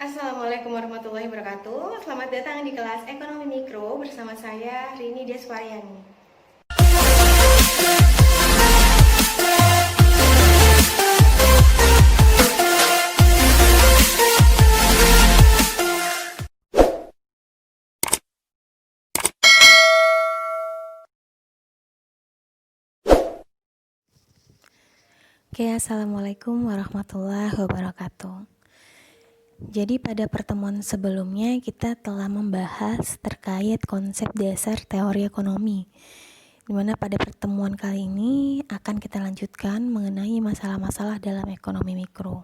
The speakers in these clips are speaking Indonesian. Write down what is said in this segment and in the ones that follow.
Assalamualaikum warahmatullahi wabarakatuh. Selamat datang di kelas Ekonomi Mikro bersama saya Rini Deswariani. Oke, Assalamualaikum warahmatullahi wabarakatuh. Jadi pada pertemuan sebelumnya kita telah membahas terkait konsep dasar teori ekonomi, di mana pada pertemuan kali ini akan kita lanjutkan mengenai masalah-masalah dalam ekonomi mikro.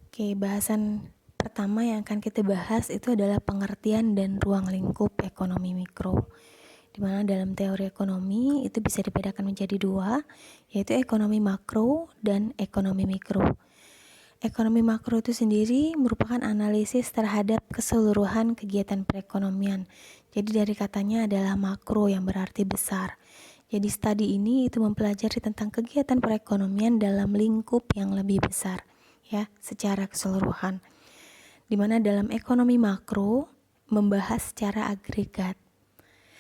Oke, bahasan pertama yang akan kita bahas itu adalah pengertian dan ruang lingkup ekonomi mikro, di mana dalam teori ekonomi itu bisa dibedakan menjadi dua, yaitu ekonomi makro dan ekonomi mikro. Ekonomi makro itu sendiri merupakan analisis terhadap keseluruhan kegiatan perekonomian. Jadi dari katanya adalah makro yang berarti besar. Jadi studi ini itu mempelajari tentang kegiatan perekonomian dalam lingkup yang lebih besar, ya, secara keseluruhan. Di mana dalam ekonomi makro membahas secara agregat.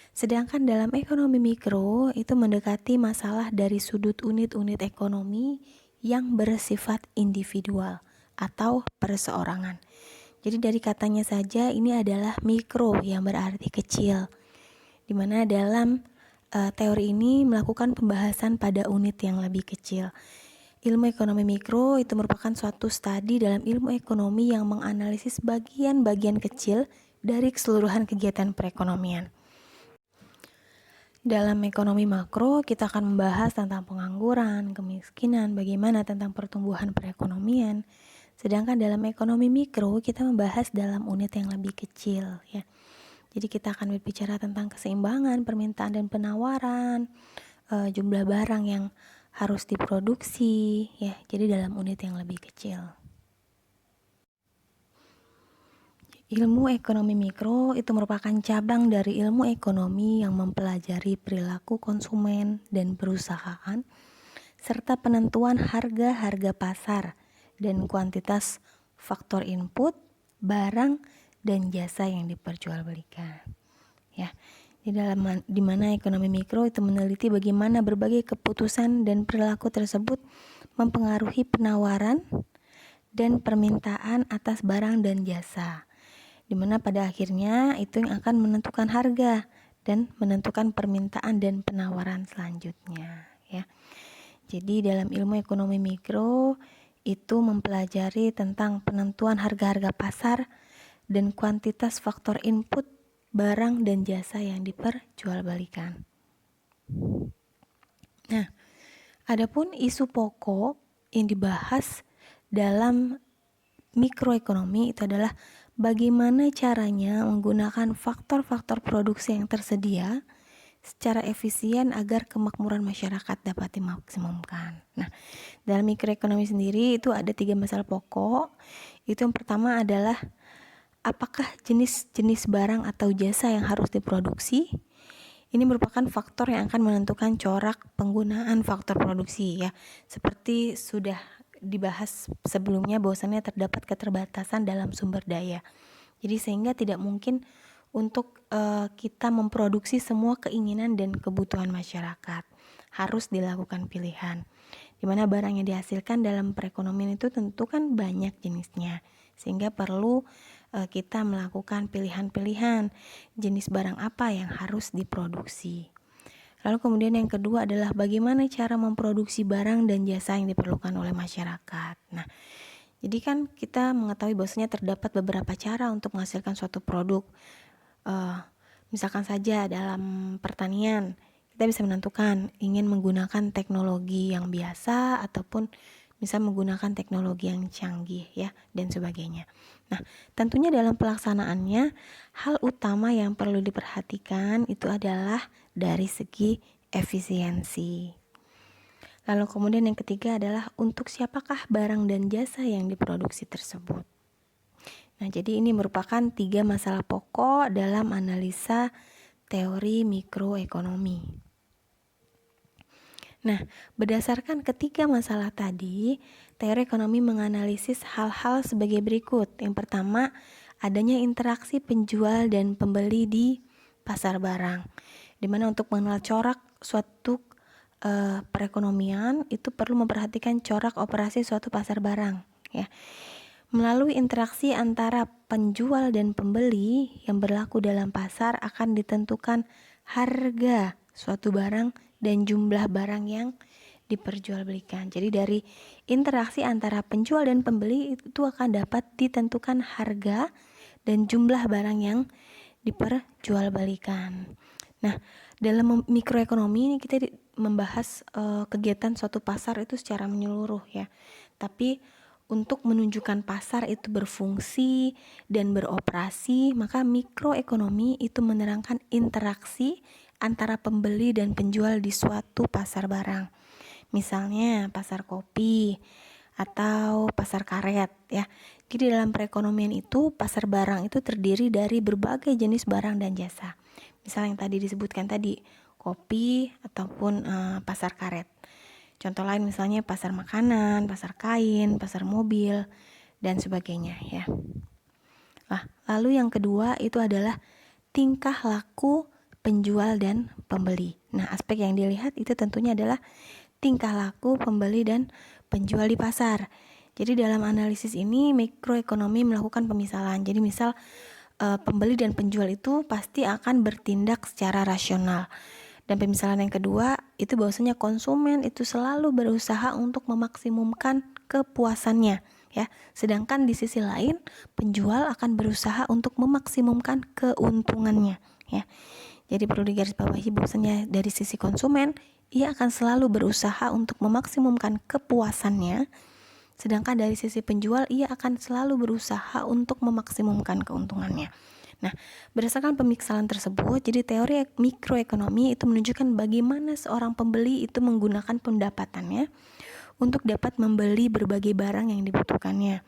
Sedangkan dalam ekonomi mikro itu mendekati masalah dari sudut unit-unit ekonomi yang bersifat individual atau perseorangan. Jadi dari katanya saja ini adalah mikro yang berarti kecil. Di mana dalam teori ini melakukan pembahasan pada unit yang lebih kecil. Ilmu ekonomi mikro itu merupakan suatu studi dalam ilmu ekonomi yang menganalisis bagian-bagian kecil dari keseluruhan kegiatan perekonomian. Dalam ekonomi makro, kita akan membahas tentang pengangguran, kemiskinan, bagaimana tentang pertumbuhan perekonomian. Sedangkan dalam ekonomi mikro, kita membahas dalam unit yang lebih kecil, ya. Jadi kita akan berbicara tentang keseimbangan permintaan dan penawaran, jumlah barang yang harus diproduksi, ya. Jadi dalam unit yang lebih kecil. Ilmu ekonomi mikro itu merupakan cabang dari ilmu ekonomi yang mempelajari perilaku konsumen dan perusahaan, serta penentuan harga-harga pasar dan kuantitas faktor input, barang, dan jasa yang diperjualbelikan. Ya, di mana ekonomi mikro itu meneliti bagaimana berbagai keputusan dan perilaku tersebut mempengaruhi penawaran dan permintaan atas barang dan jasa, di mana pada akhirnya itu yang akan menentukan harga dan menentukan permintaan dan penawaran selanjutnya, ya. Jadi dalam ilmu ekonomi mikro itu mempelajari tentang penentuan harga-harga pasar dan kuantitas faktor input barang dan jasa yang diperjualbelikan. Nah, adapun isu pokok yang dibahas dalam mikroekonomi itu adalah bagaimana caranya menggunakan faktor-faktor produksi yang tersedia secara efisien agar kemakmuran masyarakat dapat dimaksimumkan. Nah, dalam mikroekonomi sendiri itu ada 3 masalah pokok. Itu yang pertama adalah apakah jenis-jenis barang atau jasa yang harus diproduksi. Ini merupakan faktor yang akan menentukan corak penggunaan faktor produksi, ya. Seperti sudah dibahas sebelumnya bahwasannya terdapat keterbatasan dalam sumber daya. Jadi sehingga tidak mungkin untuk kita memproduksi semua keinginan dan kebutuhan masyarakat. Harus dilakukan pilihan. Di mana barang yang dihasilkan dalam perekonomian itu tentu kan banyak jenisnya. Sehingga perlu kita melakukan pilihan-pilihan jenis barang apa yang harus diproduksi. Lalu kemudian yang kedua adalah bagaimana cara memproduksi barang dan jasa yang diperlukan oleh masyarakat. Nah, jadi kan kita mengetahui bahwasanya terdapat beberapa cara untuk menghasilkan suatu produk. Misalkan saja dalam pertanian, kita bisa menentukan ingin menggunakan teknologi yang biasa ataupun bisa menggunakan teknologi yang canggih, ya, dan sebagainya. Nah, tentunya dalam pelaksanaannya, hal utama yang perlu diperhatikan itu adalah dari segi efisiensi. Lalu kemudian yang ketiga adalah untuk siapakah barang dan jasa yang diproduksi tersebut. Nah, jadi ini merupakan 3 masalah pokok dalam analisa teori mikroekonomi. Nah, berdasarkan ketiga masalah tadi, teori ekonomi menganalisis hal-hal sebagai berikut. Yang pertama, adanya interaksi penjual dan pembeli di pasar barang, di mana untuk mengenal corak suatu perekonomian itu perlu memperhatikan corak operasi suatu pasar barang, ya. Melalui interaksi antara penjual dan pembeli yang berlaku dalam pasar akan ditentukan harga suatu barang dan jumlah barang yang diperjualbelikan. Jadi dari interaksi antara penjual dan pembeli itu akan dapat ditentukan harga dan jumlah barang yang diperjualbelikan. Nah, dalam mikroekonomi ini kita membahas kegiatan suatu pasar itu secara menyeluruh, ya. Tapi untuk menunjukkan pasar itu berfungsi dan beroperasi, maka mikroekonomi itu menerangkan interaksi antara pembeli dan penjual di suatu pasar barang. Misalnya pasar kopi atau pasar karet, ya. Jadi dalam perekonomian itu pasar barang itu terdiri dari berbagai jenis barang dan jasa. Misalnya yang tadi disebutkan tadi, kopi ataupun pasar karet. Contoh lain misalnya pasar makanan, pasar kain, pasar mobil, dan sebagainya, ya. Nah, lalu yang kedua itu adalah tingkah laku penjual dan pembeli. Nah, aspek yang dilihat itu tentunya adalah tingkah laku pembeli dan penjual di pasar. Jadi dalam analisis ini mikroekonomi melakukan pemisalan. Jadi misal pembeli dan penjual itu pasti akan bertindak secara rasional. Dan pemisalan yang kedua itu bahwasanya konsumen itu selalu berusaha untuk memaksimumkan kepuasannya, ya. Sedangkan di sisi lain penjual akan berusaha untuk memaksimumkan keuntungannya, ya. Jadi perlu digarisbawahi bahwasanya dari sisi konsumen ia akan selalu berusaha untuk memaksimumkan kepuasannya, sedangkan dari sisi penjual ia akan selalu berusaha untuk memaksimumkan keuntungannya. Nah, berdasarkan pemisalan tersebut, jadi teori mikroekonomi itu menunjukkan bagaimana seorang pembeli itu menggunakan pendapatannya untuk dapat membeli berbagai barang yang dibutuhkannya,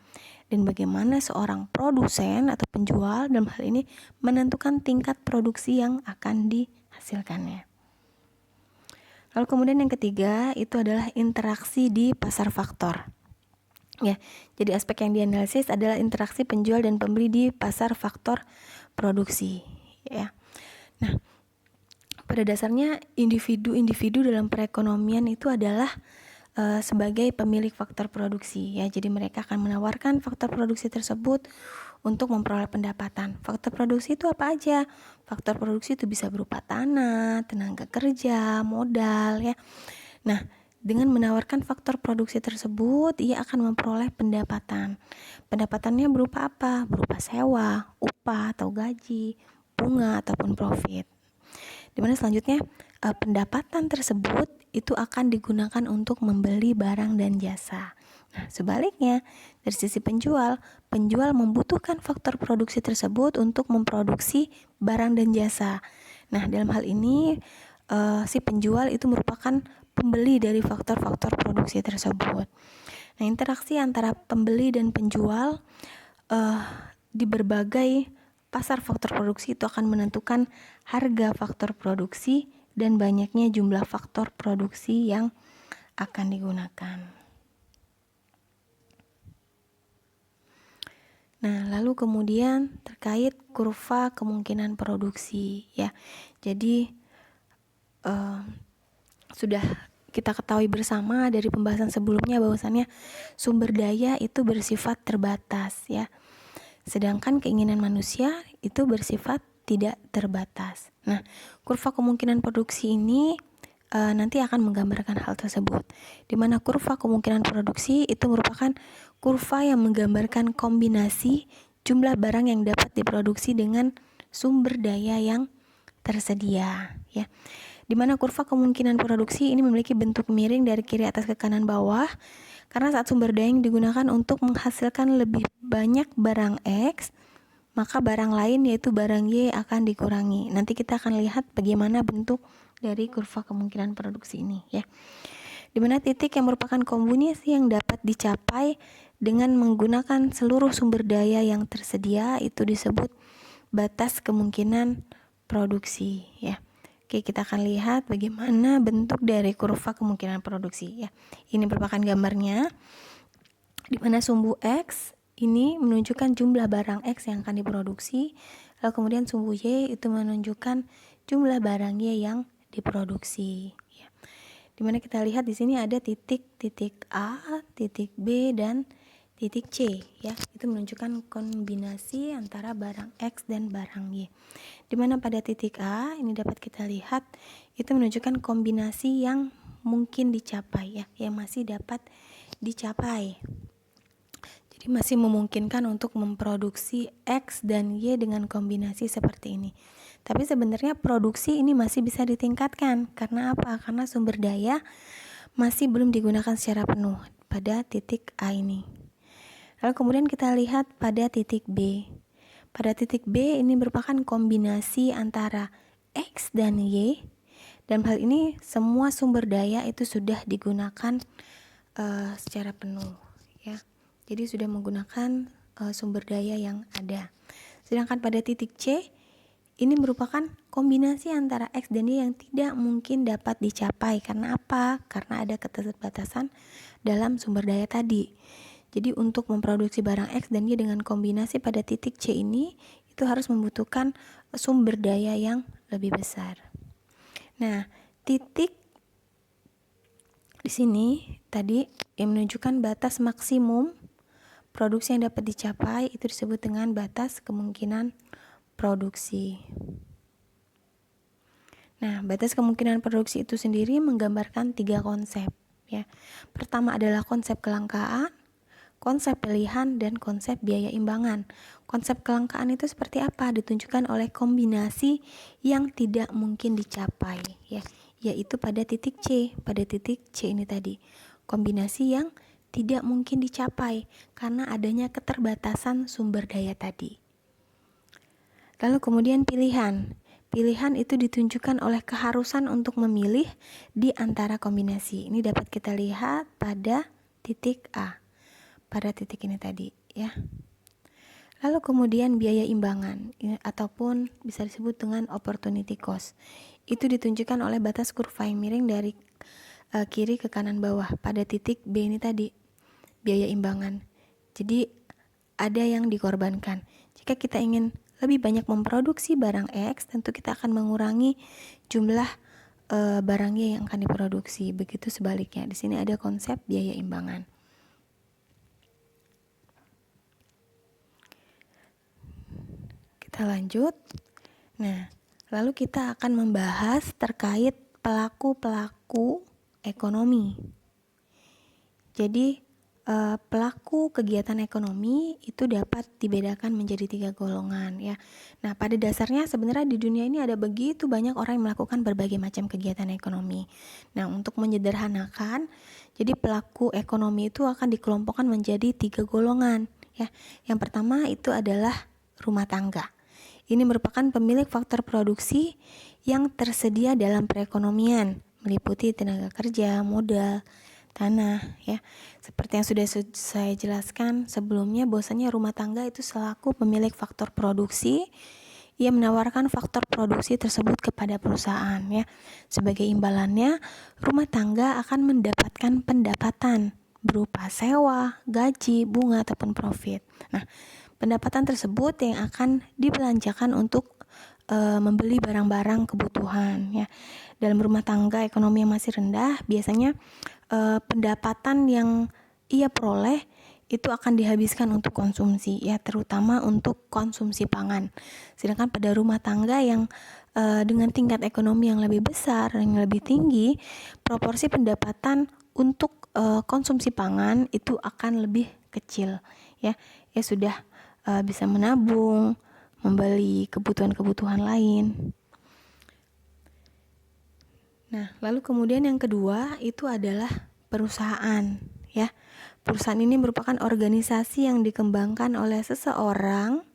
dan bagaimana seorang produsen atau penjual dalam hal ini menentukan tingkat produksi yang akan dihasilkannya. Lalu kemudian yang ketiga itu adalah interaksi di pasar faktor. Ya, jadi aspek yang dianalisis adalah interaksi penjual dan pembeli di pasar faktor produksi, ya. Nah, pada dasarnya individu-individu dalam perekonomian itu adalah sebagai pemilik faktor produksi, ya. Jadi mereka akan menawarkan faktor produksi tersebut untuk memperoleh pendapatan. Faktor produksi itu apa aja? Faktor produksi itu bisa berupa tanah, tenaga kerja, modal, ya. Nah, dengan menawarkan faktor produksi tersebut, ia akan memperoleh pendapatan. Pendapatannya berupa apa? Berupa sewa, upah atau gaji, bunga ataupun profit. Dimana selanjutnya pendapatan tersebut itu akan digunakan untuk membeli barang dan jasa. Nah, sebaliknya dari sisi penjual membutuhkan faktor produksi tersebut untuk memproduksi barang dan jasa. Nah, dalam hal ini si penjual itu merupakan pembeli dari faktor-faktor produksi tersebut. Nah, interaksi antara pembeli dan penjual di berbagai pasar faktor produksi itu akan menentukan harga faktor produksi dan banyaknya jumlah faktor produksi yang akan digunakan. Nah, lalu kemudian terkait kurva kemungkinan produksi, ya. Jadi sudah kita ketahui bersama dari pembahasan sebelumnya bahwasannya sumber daya itu bersifat terbatas, ya. Sedangkan keinginan manusia itu bersifat tidak terbatas. Nah, kurva kemungkinan produksi ini nanti akan menggambarkan hal tersebut, di mana kurva kemungkinan produksi itu merupakan kurva yang menggambarkan kombinasi jumlah barang yang dapat diproduksi dengan sumber daya yang tersedia, ya. Di mana kurva kemungkinan produksi ini memiliki bentuk miring dari kiri atas ke kanan bawah, karena saat sumber daya yang digunakan untuk menghasilkan lebih banyak barang X, maka barang lain yaitu barang Y akan dikurangi. Nanti kita akan lihat bagaimana bentuk dari kurva kemungkinan produksi ini, ya. Dimana titik yang merupakan kombinasi yang dapat dicapai dengan menggunakan seluruh sumber daya yang tersedia itu disebut batas kemungkinan produksi, ya. Oke, kita akan lihat bagaimana bentuk dari kurva kemungkinan produksi ya. Ini merupakan gambarnya di mana sumbu X ini menunjukkan jumlah barang X yang akan diproduksi, lalu kemudian sumbu Y itu menunjukkan jumlah barang Y yang diproduksi ya. Dimana kita lihat di sini ada titik A, titik B, dan titik C ya. Itu menunjukkan kombinasi antara barang X dan barang Y. Dimana pada titik A ini dapat kita lihat itu menunjukkan kombinasi yang mungkin dicapai ya, yang masih dapat dicapai. Jadi masih memungkinkan untuk memproduksi X dan Y dengan kombinasi seperti ini. Tapi sebenarnya produksi ini masih bisa ditingkatkan. Karena apa? Karena sumber daya masih belum digunakan secara penuh pada titik A ini. Lalu kemudian kita lihat pada titik B. Pada titik B ini merupakan kombinasi antara X dan Y. Dalam hal ini semua sumber daya itu sudah digunakan secara penuh ya. Jadi sudah menggunakan sumber daya yang ada. Sedangkan pada titik C ini merupakan kombinasi antara X dan Y yang tidak mungkin dapat dicapai. Karena apa? Karena ada keterbatasan dalam sumber daya tadi. Jadi untuk memproduksi barang X dan Y dengan kombinasi pada titik C ini itu harus membutuhkan sumber daya yang lebih besar. Nah, titik di sini tadi yang menunjukkan batas maksimum produksi yang dapat dicapai itu disebut dengan batas kemungkinan produksi. Nah, batas kemungkinan produksi itu sendiri menggambarkan 3 konsep ya. Pertama adalah konsep kelangkaan, konsep pilihan, dan konsep biaya imbangan. Konsep kelangkaan itu seperti apa? Ditunjukkan oleh kombinasi yang tidak mungkin dicapai ya, yaitu pada titik C. Pada titik C ini tadi, kombinasi yang tidak mungkin dicapai karena adanya keterbatasan sumber daya tadi. Lalu kemudian pilihan. Pilihan itu ditunjukkan oleh keharusan untuk memilih di antara kombinasi. Ini dapat kita lihat pada titik A. Pada titik ini tadi ya. Lalu kemudian biaya imbangan ataupun bisa disebut dengan opportunity cost. Itu ditunjukkan oleh batas kurva yang miring dari kiri ke kanan bawah pada titik B ini tadi. Biaya imbangan. Jadi ada yang dikorbankan. Jika kita ingin lebih banyak memproduksi barang X, tentu kita akan mengurangi jumlah barang Y yang akan diproduksi. Begitu sebaliknya. Di sini ada konsep biaya imbangan. Kita lanjut. Nah, lalu kita akan membahas terkait pelaku-pelaku ekonomi. Jadi pelaku kegiatan ekonomi itu dapat dibedakan menjadi 3 golongan ya. Nah, pada dasarnya sebenarnya di dunia ini ada begitu banyak orang yang melakukan berbagai macam kegiatan ekonomi. Nah, untuk menyederhanakan, jadi pelaku ekonomi itu akan dikelompokkan menjadi 3 golongan ya. Yang pertama itu adalah rumah tangga. Ini merupakan pemilik faktor produksi yang tersedia dalam perekonomian, meliputi tenaga kerja, modal, tanah ya. Seperti yang sudah saya jelaskan sebelumnya, bahwasanya rumah tangga itu selaku pemilik faktor produksi, ia menawarkan faktor produksi tersebut kepada perusahaan ya. Sebagai imbalannya, rumah tangga akan mendapatkan pendapatan berupa sewa, gaji, bunga ataupun profit. Nah, pendapatan tersebut yang akan dibelanjakan untuk membeli barang-barang kebutuhan ya. Dalam rumah tangga ekonomi yang masih rendah, biasanya pendapatan yang ia peroleh itu akan dihabiskan untuk konsumsi ya, terutama untuk konsumsi pangan. Sedangkan pada rumah tangga yang dengan tingkat ekonomi yang lebih besar, yang lebih tinggi, proporsi pendapatan untuk konsumsi pangan itu akan lebih kecil ya. Ya sudah bisa menabung, membeli kebutuhan-kebutuhan lain. Nah, lalu kemudian yang kedua itu adalah perusahaan ya. Perusahaan ini merupakan organisasi yang dikembangkan oleh seseorang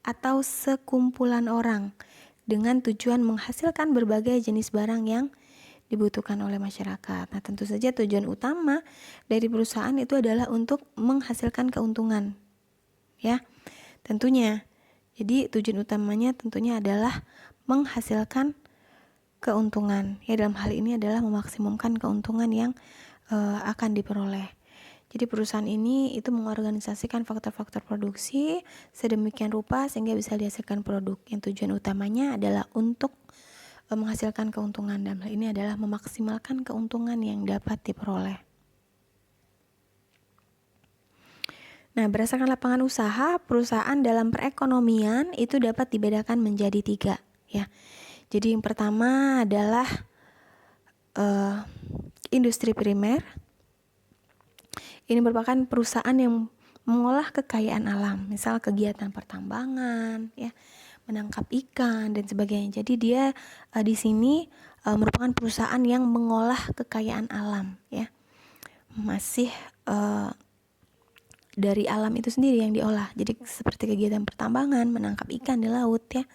atau sekumpulan orang dengan tujuan menghasilkan berbagai jenis barang yang dibutuhkan oleh masyarakat. Nah, tentu saja tujuan utama dari perusahaan itu adalah untuk menghasilkan keuntungan ya. Tentunya. Jadi tujuan utamanya tentunya adalah menghasilkan keuntungan. Ya, dalam hal ini adalah memaksimumkan keuntungan yang akan diperoleh. Jadi perusahaan ini itu mengorganisasikan faktor-faktor produksi sedemikian rupa sehingga bisa dihasilkan produk yang tujuan utamanya adalah untuk menghasilkan keuntungan. Dalam hal ini adalah memaksimalkan keuntungan yang dapat diperoleh. Nah, berdasarkan lapangan usaha, perusahaan dalam perekonomian itu dapat dibedakan menjadi 3, ya. Jadi yang pertama adalah industri primer. Ini merupakan perusahaan yang mengolah kekayaan alam, misal kegiatan pertambangan, ya, menangkap ikan dan sebagainya. Jadi dia di sini merupakan perusahaan yang mengolah kekayaan alam, ya, masih dari alam itu sendiri yang diolah. Jadi seperti kegiatan pertambangan, menangkap ikan di laut, ya.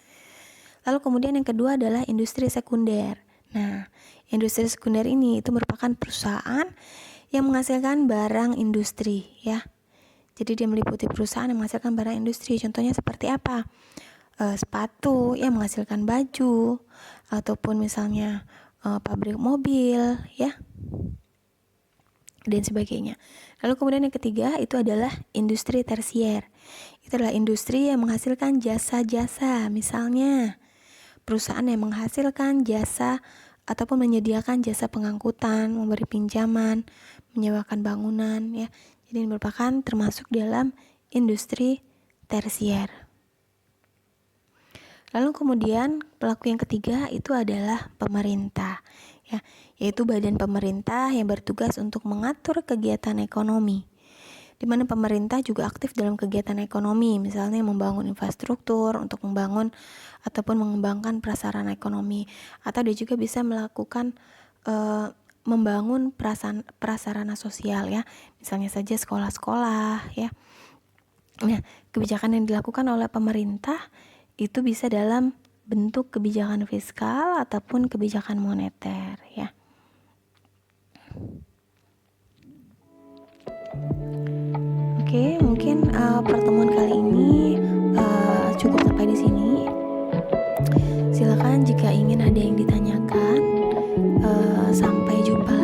Lalu kemudian yang kedua adalah industri sekunder. Nah, industri sekunder ini itu merupakan perusahaan yang menghasilkan barang industri, ya. Jadi dia meliputi perusahaan yang menghasilkan barang industri. Contohnya seperti apa? Sepatu yang menghasilkan baju, ataupun misalnya pabrik mobil, ya, dan sebagainya. Lalu kemudian yang ketiga itu adalah industri tersier. Itu adalah industri yang menghasilkan jasa-jasa, misalnya perusahaan yang menghasilkan jasa ataupun menyediakan jasa pengangkutan, memberi pinjaman, menyewakan bangunan, ya. Jadi ini merupakan termasuk dalam industri tersier. Lalu kemudian pelaku yang ketiga itu adalah pemerintah, ya, yaitu badan pemerintah yang bertugas untuk mengatur kegiatan ekonomi, di mana pemerintah juga aktif dalam kegiatan ekonomi, misalnya membangun infrastruktur untuk membangun ataupun mengembangkan prasarana ekonomi, atau dia juga bisa melakukan membangun prasarana sosial, ya, misalnya saja sekolah-sekolah, ya. Nah, kebijakan yang dilakukan oleh pemerintah itu bisa dalam bentuk kebijakan fiskal ataupun kebijakan moneter, ya. Oke, mungkin pertemuan kali ini cukup sampai di sini. Silakan jika ingin ada yang ditanyakan. Sampai jumpa